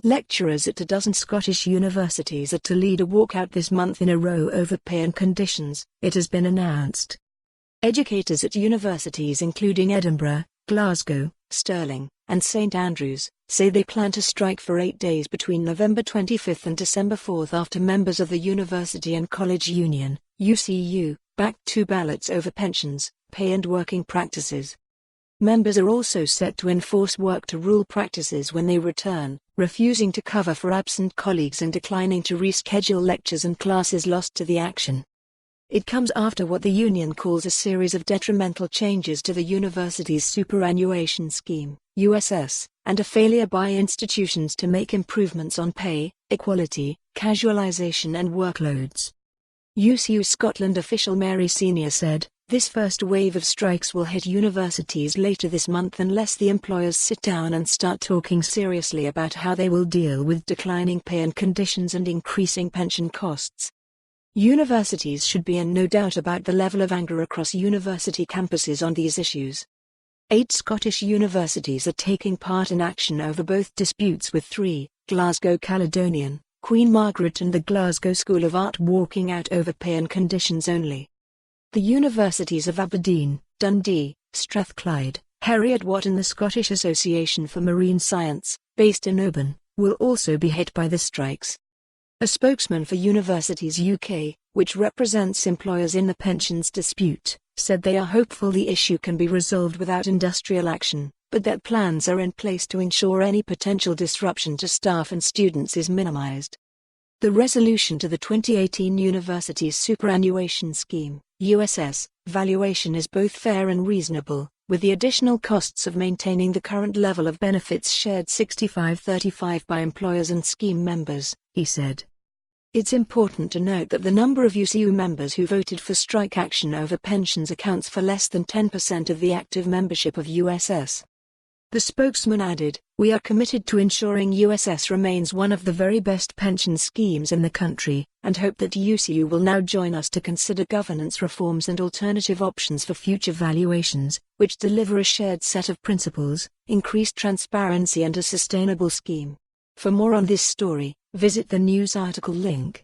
Lecturers at a dozen Scottish universities are to lead a walkout this month in a row over pay and conditions, it has been announced. Educators at universities including Edinburgh, Glasgow, Stirling, and St Andrews say they plan to strike for 8 days between November 25 and December 4 after members of the University and College Union, UCU, backed 2 ballots over pensions, pay and working practices. Members are also set to enforce work-to-rule practices when they return, refusing to cover for absent colleagues and declining to reschedule lectures and classes lost to the action. It comes after what the union calls a series of detrimental changes to the Universities Superannuation Scheme, USS, and a failure by institutions to make improvements on pay, equality, casualisation and workloads. UCU Scotland official Mary Senior said, "This first wave of strikes will hit universities later this month unless the employers sit down and start talking seriously about how they will deal with declining pay and conditions and increasing pension costs." Universities should be in no doubt about the level of anger across university campuses on these issues. 8 Scottish universities are taking part in action over both disputes with 3, Glasgow Caledonian, Queen Margaret and the Glasgow School of Art walking out over pay and conditions only. The universities of Aberdeen, Dundee, Strathclyde, Heriot-Watt and the Scottish Association for Marine Science, based in Oban, will also be hit by the strikes. A spokesman for Universities UK, which represents employers in the pensions dispute, said they are hopeful the issue can be resolved without industrial action, but that plans are in place to ensure any potential disruption to staff and students is minimised. The resolution to the 2018 Universities Superannuation Scheme, USS, valuation is both fair and reasonable, with the additional costs of maintaining the current level of benefits shared 65-35 by employers and scheme members, he said. It's important to note that the number of UCU members who voted for strike action over pensions accounts for less than 10% of the active membership of USS. The spokesman added, "We are committed to ensuring USS remains one of the very best pension schemes in the country, and hope that UCU will now join us to consider governance reforms and alternative options for future valuations, which deliver a shared set of principles, increased transparency and a sustainable scheme." For more on this story, visit the news article link.